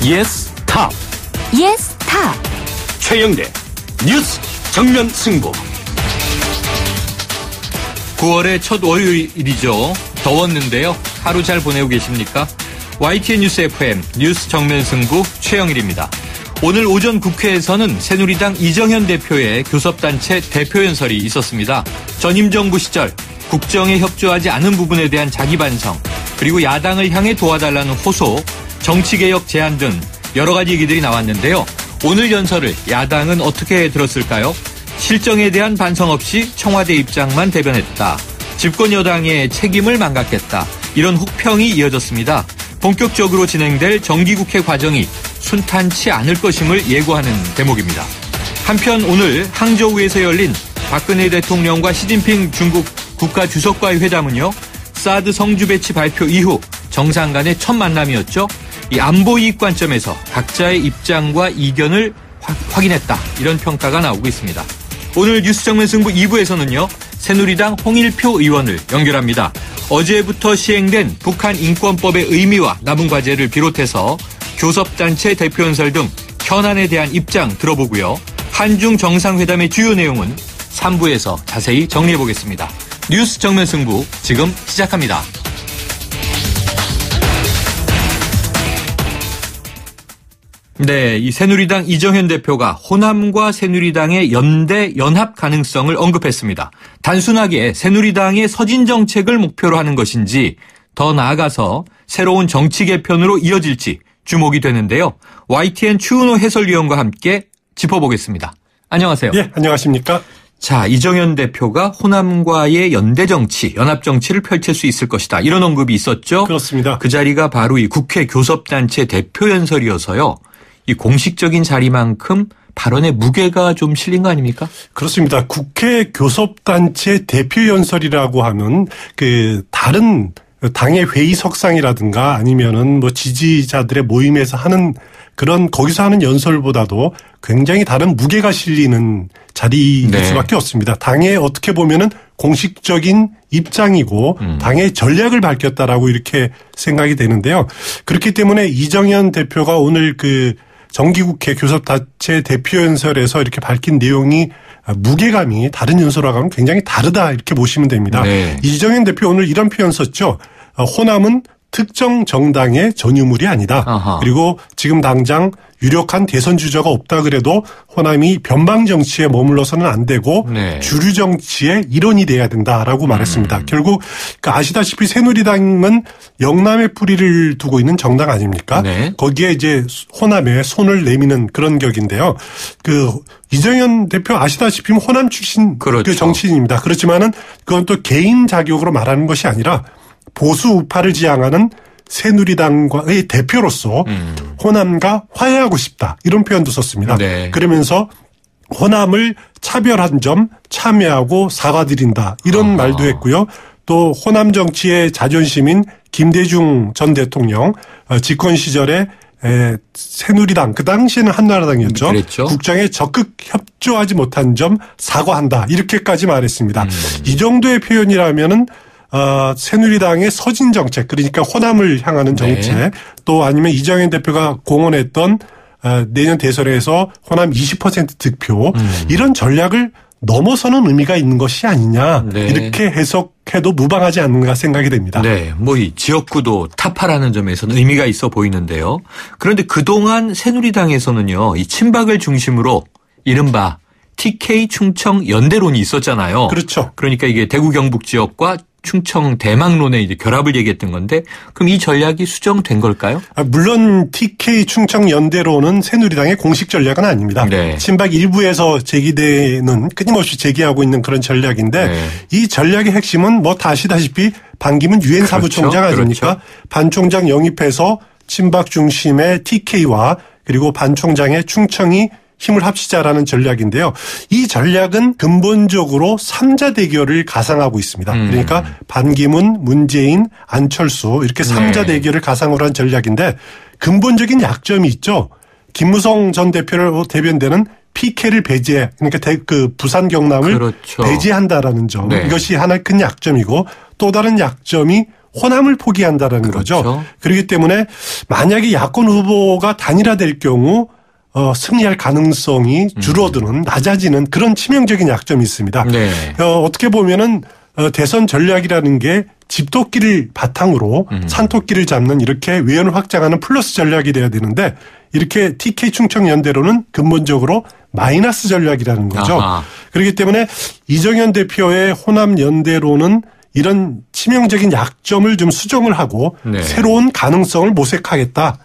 예스 탑. 예스 탑. 최영대 뉴스 정면 승부. 9월의 첫 월요일이죠. 더웠는데요. 하루 잘 보내고 계십니까? YTN 뉴스 FM 뉴스 정면 승부 최영일입니다. 오늘 오전 국회에서는 새누리당 이정현 대표의 교섭단체 대표연설이 있었습니다. 전임 정부 시절 국정에 협조하지 않은 부분에 대한 자기 반성, 그리고 야당을 향해 도와달라는 호소, 정치개혁 제안 등 여러 가지 얘기들이 나왔는데요. 오늘 연설을 야당은 어떻게 들었을까요? 실정에 대한 반성 없이 청와대 입장만 대변했다. 집권 여당의 책임을 망각했다. 이런 혹평이 이어졌습니다. 본격적으로 진행될 정기국회 과정이 순탄치 않을 것임을 예고하는 대목입니다. 한편 오늘 항저우에서 열린 박근혜 대통령과 시진핑 중국 국가주석과의 회담은요, 사드 성주 배치 발표 이후 정상 간의 첫 만남이었죠. 이 안보 이익 관점에서 각자의 입장과 이견을 확인했다. 이런 평가가 나오고 있습니다. 오늘 뉴스 정면 승부 2부에서는요, 새누리당 홍일표 의원을 연결합니다. 어제부터 시행된 북한 인권법의 의미와 남은 과제를 비롯해서 교섭단체 대표연설 등 현안에 대한 입장 들어보고요. 한중 정상회담의 주요 내용은 3부에서 자세히 정리해보겠습니다. 뉴스 정면 승부 지금 시작합니다. 네, 이 새누리당 이정현 대표가 호남과 새누리당의 연대 연합 가능성을 언급했습니다. 단순하게 새누리당의 서진 정책을 목표로 하는 것인지 더 나아가서 새로운 정치 개편으로 이어질지 주목이 되는데요. YTN 추은호 해설위원과 함께 짚어보겠습니다. 안녕하세요. 예, 안녕하십니까? 자, 이정현 대표가 호남과의 연대 정치, 연합 정치를 펼칠 수 있을 것이다. 이런 언급이 있었죠? 그렇습니다. 그 자리가 바로 이 국회 교섭단체 대표연설이어서요. 이 공식적인 자리만큼 발언에 무게가 좀 실린 거 아닙니까? 그렇습니다. 국회 교섭단체 대표연설이라고 하면 다른 당의 회의석상이라든가 아니면은 지지자들의 모임에서 하는 그런 거기서 하는 연설보다도 굉장히 다른 무게가 실리는 자리일 네. 수밖에 없습니다. 당의 어떻게 보면은 공식적인 입장이고 당의 전략을 밝혔다라고 이렇게 생각이 되는데요. 그렇기 때문에 이정현 대표가 오늘 정기국회 교섭단체 대표연설에서 이렇게 밝힌 내용이 무게감이 다른 연설하고는 굉장히 다르다 이렇게 보시면 됩니다. 네. 이정현 대표 오늘 이런 표현 썼죠. 호남은 특정 정당의 전유물이 아니다. 아하. 그리고 지금 당장 유력한 대선 주자가 없다 그래도 호남이 변방 정치에 머물러서는 안 되고 네. 주류 정치의 일원이 돼야 된다라고 말했습니다. 결국 아시다시피 새누리당은 영남에 뿌리를 두고 있는 정당 아닙니까? 네. 거기에 이제 호남에 손을 내미는 그런 격인데요. 이정현 대표 아시다시피 호남 출신 그렇죠. 정치인입니다. 그렇지만은 그건 또 개인 자격으로 말하는 것이 아니라 보수 우파를 지향하는 새누리당과의 대표로서 호남과 화해하고 싶다. 이런 표현도 썼습니다. 네. 그러면서 호남을 차별한 점 참여하고 사과드린다. 이런 말도 했고요. 또 호남 정치의 자존심인 김대중 전 대통령 집권 시절에 새누리당 그 당시에는 한나라당이었죠. 그랬죠. 국정에 적극 협조하지 못한 점 사과한다. 이렇게까지 말했습니다. 이 정도의 표현이라면은 새누리당의 서진 정책, 그러니까 호남을 향하는 정책, 네. 또 아니면 이정현 대표가 공언했던 내년 대선에서 호남 20% 득표, 이런 전략을 넘어서는 의미가 있는 것이 아니냐, 네. 이렇게 해석해도 무방하지 않는가 생각이 됩니다. 네, 이 지역구도 타파라는 점에서는 의미가 있어 보이는데요. 그런데 그동안 새누리당에서는요, 이 친박을 중심으로 이른바 TK 충청 연대론이 있었잖아요. 그렇죠. 그러니까 이게 대구 경북 지역과 충청 대망론의 이제 결합을 얘기했던 건데, 그럼 이 전략이 수정된 걸까요? 물론 TK 충청 연대로는 새누리당의 공식 전략은 아닙니다. 네. 친박 일부에서 제기되는 끊임없이 제기하고 있는 그런 전략인데 네. 이 전략의 핵심은 다 아시다시피 반기문 유엔 사무총장 그렇죠. 아닙니까? 그렇죠. 반 총장 영입해서 친박 중심의 TK와 그리고 반 총장의 충청이 힘을 합치자라는 전략인데요. 이 전략은 근본적으로 3자 대결을 가상하고 있습니다. 그러니까 반기문, 문재인, 안철수 이렇게 3자 네. 대결을 가상으로 한 전략인데 근본적인 약점이 있죠. 김무성 전 대표를 대변되는 PK를 배제, 그러니까 부산 경남을 그렇죠. 배제한다라는 점. 네. 이것이 하나의 큰 약점이고 또 다른 약점이 호남을 포기한다라는 그렇죠. 거죠. 그렇기 때문에 만약에 야권 후보가 단일화될 경우 승리할 가능성이 줄어드는 낮아지는 그런 치명적인 약점이 있습니다. 네. 어떻게 보면은 대선 전략이라는 게 집토끼를 바탕으로 산토끼를 잡는 이렇게 외연을 확장하는 플러스 전략이 돼야 되는데 이렇게 TK 충청연대로는 근본적으로 마이너스 전략이라는 거죠. 아하. 그렇기 때문에 이정현 대표의 호남연대로는 이런 치명적인 약점을 좀 수정을 하고 네. 새로운 가능성을 모색하겠다.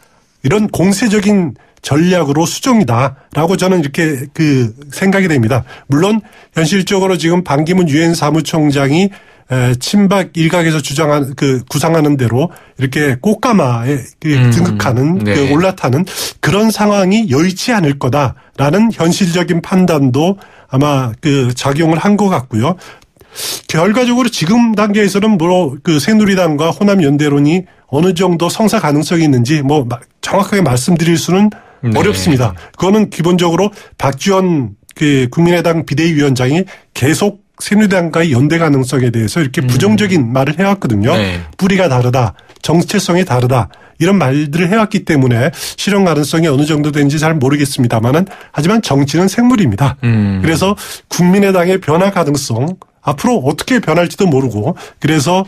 이런 공세적인 전략으로 수정이다라고 저는 이렇게 생각이 됩니다. 물론 현실적으로 지금 반기문 유엔 사무총장이 친박 일각에서 주장한 구상하는 대로 이렇게 꽃가마에 등극하는 네. 올라타는 그런 상황이 여의치 않을 거다라는 현실적인 판단도 아마 작용을 한 것 같고요. 결과적으로 지금 단계에서는 새누리당과 호남연대론이 어느 정도 성사 가능성이 있는지 정확하게 말씀드릴 수는 네. 어렵습니다. 그거는 기본적으로 박지원 국민의당 비대위원장이 계속 새누리당과의 연대 가능성에 대해서 이렇게 부정적인 말을 해왔거든요. 네. 뿌리가 다르다. 정체성이 다르다. 이런 말들을 해왔기 때문에 실현 가능성이 어느 정도 되는지 잘 모르겠습니다만은 하지만 정치는 생물입니다. 그래서 국민의당의 변화 가능성 앞으로 어떻게 변할지도 모르고 그래서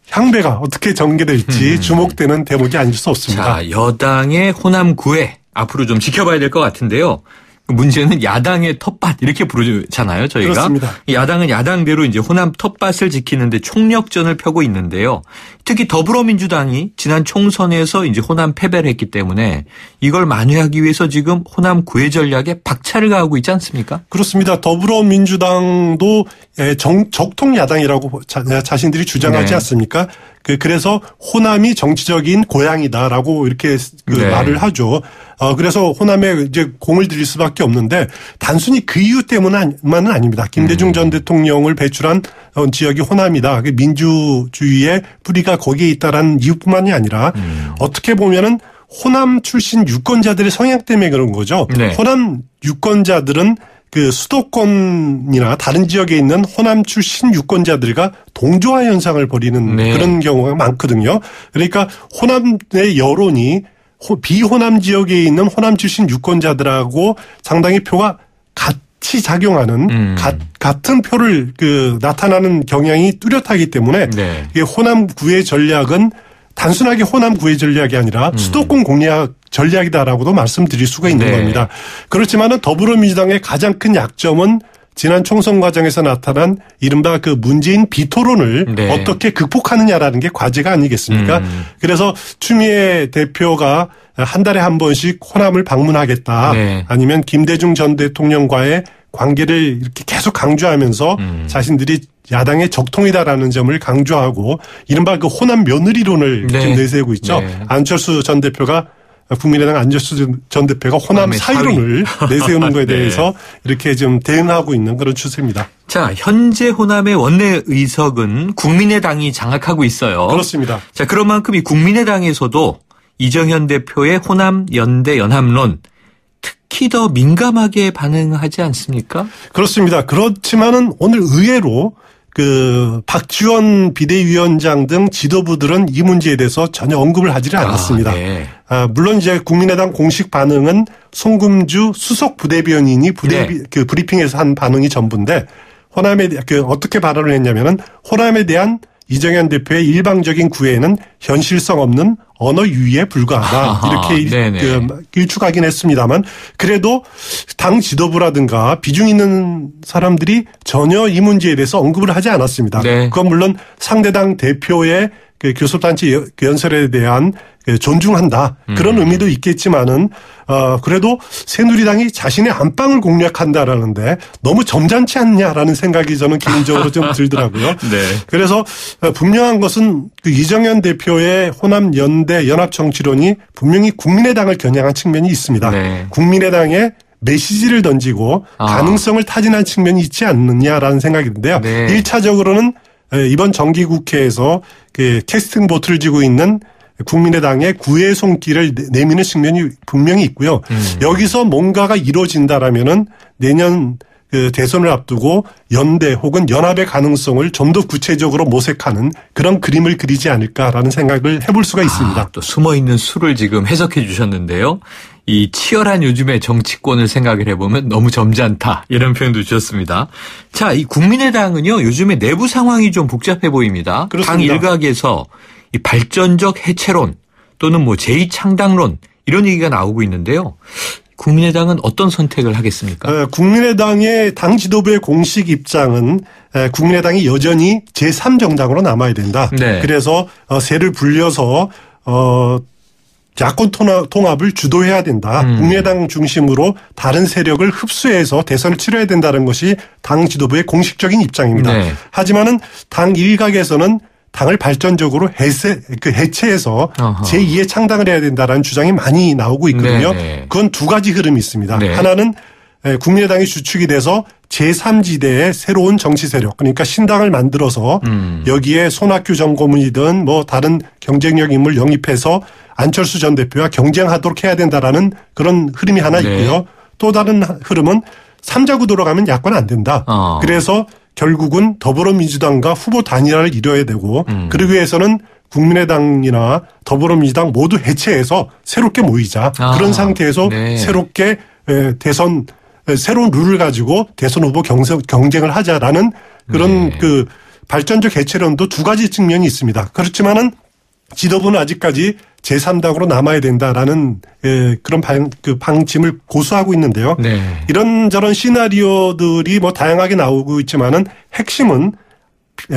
향배가 어떻게 전개될지 주목되는 대목이 아닐 수 없습니다. 자, 여당의 호남 구애 앞으로 좀 지켜봐야 될 것 같은데요. 문제는 야당의 텃밭 이렇게 부르잖아요, 저희가. 그렇습니다. 야당은 야당대로 이제 호남 텃밭을 지키는데 총력전을 펴고 있는데요. 특히 더불어민주당이 지난 총선에서 이제 호남 패배를 했기 때문에 이걸 만회하기 위해서 지금 호남 구애 전략에 박차를 가하고 있지 않습니까? 그렇습니다. 더불어민주당도 적통 야당이라고 자신들이 주장하지 네. 않습니까? 그래서 호남이 정치적인 고향이다라고 이렇게 네. 말을 하죠. 그래서 호남에 이제 공을 들일 수밖에 없는데 단순히 그 이유 때문만은 아닙니다. 김대중 전 대통령을 배출한 지역이 호남이다. 민주주의의 뿌리가 거기에 있다라는 이유뿐만이 아니라 어떻게 보면은 호남 출신 유권자들의 성향 때문에 그런 거죠. 네. 호남 유권자들은 수도권이나 다른 지역에 있는 호남 출신 유권자들과 동조화 현상을 벌이는 네. 그런 경우가 많거든요. 그러니까 호남의 여론이 비호남 지역에 있는 호남 출신 유권자들하고 상당히 표가 같이 작용하는 같은 표를 나타나는 경향이 뚜렷하기 때문에 네. 이게 호남 구애 전략은 단순하게 호남 구애 전략이 아니라 수도권 공략 전략이다라고도 말씀드릴 수가 있는 네. 겁니다. 그렇지만은 더불어민주당의 가장 큰 약점은 지난 총선 과정에서 나타난 이른바 문재인 비토론을 네. 어떻게 극복하느냐라는 게 과제가 아니겠습니까? 그래서 추미애 대표가 한 달에 한 번씩 호남을 방문하겠다. 네. 아니면 김대중 전 대통령과의 관계를 이렇게 계속 강조하면서 자신들이 야당의 적통이다라는 점을 강조하고 이른바 호남 며느리론을 네. 지금 내세우고 있죠. 네. 안철수 전 대표가 국민의당 안철수 전 대표가 호남 사이론을 내세우는 것에 대해서 네. 이렇게 좀 대응하고 있는 그런 추세입니다. 자, 현재 호남의 원내 의석은 국민의당이 장악하고 있어요. 그렇습니다. 자, 그런 만큼 이 국민의당에서도 이정현 대표의 호남 연대 연합론 특히 더 민감하게 반응하지 않습니까? 그렇습니다. 그렇지만은 오늘 의외로 박지원 비대위원장 등 지도부들은 이 문제에 대해서 전혀 언급을 하지를 않았습니다. 네. 물론 이제 국민의당 공식 반응은 송금주 수석 부대변인이 브리핑에서 한 반응이 전부인데 호남에 어떻게 발언을 했냐면은 호남에 대한 이정현 대표의 일방적인 구애는 현실성 없는 언어 유희에 불과하다. 이렇게 일축하긴 했습니다만 그래도 당 지도부라든가 비중 있는 사람들이 전혀 이 문제에 대해서 언급을 하지 않았습니다. 네. 그건 물론 상대당 대표의 교섭단체 연설에 대한 존중한다. 그런 의미도 있겠지만은 그래도 새누리당이 자신의 안방을 공략한다라는데 너무 점잖지 않냐라는 생각이 저는 개인적으로 좀 들더라고요. 네. 그래서 분명한 것은 이정현 대표의 호남 연대 연합 정치론이 분명히 국민의당을 겨냥한 측면이 있습니다. 네. 국민의당에 메시지를 던지고 가능성을 타진한 측면이 있지 않느냐라는 생각이 드는데요. 네. 1차적으로는 이번 정기국회에서 캐스팅 보트를 쥐고 있는 국민의당의 구애 손길을 내미는 측면이 분명히 있고요. 여기서 뭔가가 이루어진다라면은 내년 그 대선을 앞두고 연대 혹은 연합의 가능성을 좀 더 구체적으로 모색하는 그런 그림을 그리지 않을까라는 생각을 해볼 수가 있습니다. 또 숨어있는 수를 지금 해석해 주셨는데요. 이 치열한 요즘의 정치권을 생각을 해보면 너무 점잖다 이런 표현도 주셨습니다. 자, 이 국민의당은요 요즘에 내부 상황이 좀 복잡해 보입니다. 그렇습니다. 당 일각에서 이 발전적 해체론 또는 뭐 제2창당론 이런 얘기가 나오고 있는데요. 국민의당은 어떤 선택을 하겠습니까? 국민의당의 당 지도부의 공식 입장은 국민의당이 여전히 제3정당으로 남아야 된다. 네. 그래서 세를 불려서 야권 통합을 주도해야 된다. 국민의당 중심으로 다른 세력을 흡수해서 대선을 치러야 된다는 것이 당 지도부의 공식적인 입장입니다. 네. 하지만은 당 일각에서는 당을 발전적으로 해체해서 어허. 제2의 창당을 해야 된다라는 주장이 많이 나오고 있거든요. 네네. 그건 두 가지 흐름이 있습니다. 네. 하나는 국민의당이 주축이 돼서 제3지대의 새로운 정치 세력, 그러니까 신당을 만들어서 여기에 손학규 전 고문이든 뭐 다른 경쟁력 인물 영입해서 안철수 전 대표와 경쟁하도록 해야 된다라는 그런 흐름이 하나 있고요. 네. 또 다른 흐름은 3자 구도로 가면 야권 안 된다. 그래서 결국은 더불어민주당과 후보 단일화를 이뤄야 되고 그러기 위해서는 국민의당이나 더불어민주당 모두 해체해서 새롭게 모이자. 그런 상태에서 네. 새롭게 새로운 룰을 가지고 대선 후보 경쟁을 하자라는 그런 네. 그 발전적 해체론도 두 가지 측면이 있습니다. 그렇지만은 지도부는 아직까지 제3당으로 남아야 된다라는 그런 방침을 고수하고 있는데요. 네. 이런저런 시나리오들이 뭐 다양하게 나오고 있지만은 핵심은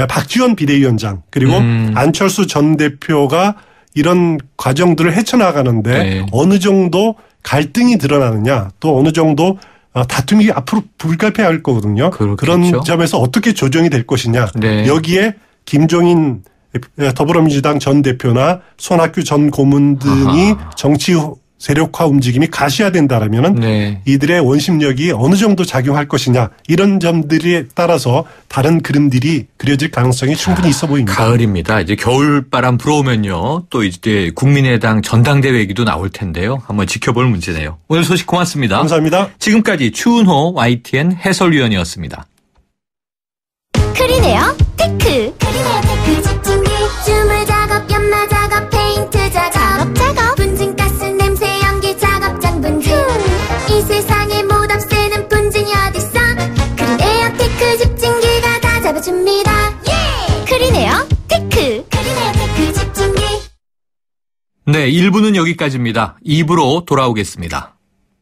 박지원 비대위원장 그리고 안철수 전 대표가 이런 과정들을 헤쳐나가는데 네. 어느 정도 갈등이 드러나느냐 또 어느 정도 다툼이 앞으로 불가피할 거거든요. 그렇겠죠. 그런 점에서 어떻게 조정이 될 것이냐. 네. 여기에 김종인 더불어민주당 전 대표나 손학규 전 고문 등이 정치 세력화 움직임이 가시화된다라면은 네. 이들의 원심력이 어느 정도 작용할 것이냐 이런 점들에 따라서 다른 그림들이 그려질 가능성이 충분히 있어 보입니다. 가을입니다. 이제 겨울바람 불어오면요. 또 이제 국민의당 전당대회 얘기도 나올 텐데요. 한번 지켜볼 문제네요. 오늘 소식 고맙습니다. 감사합니다. 지금까지 추은호 YTN 해설위원이었습니다. 크리네어 테크. 크리네어 테크 집중기. 주물 작업, 연마 작업, 페인트 작업. 작업. 분진가스 냄새 연기 작업 장분진. 이 세상에 못 없애는 분진이 어딨어. 크리네어 테크 집중기가 다 잡아줍니다. 예! 크리네어 테크. 크리네어 테크 집중기. 네, 1부는 여기까지입니다. 2부로 돌아오겠습니다.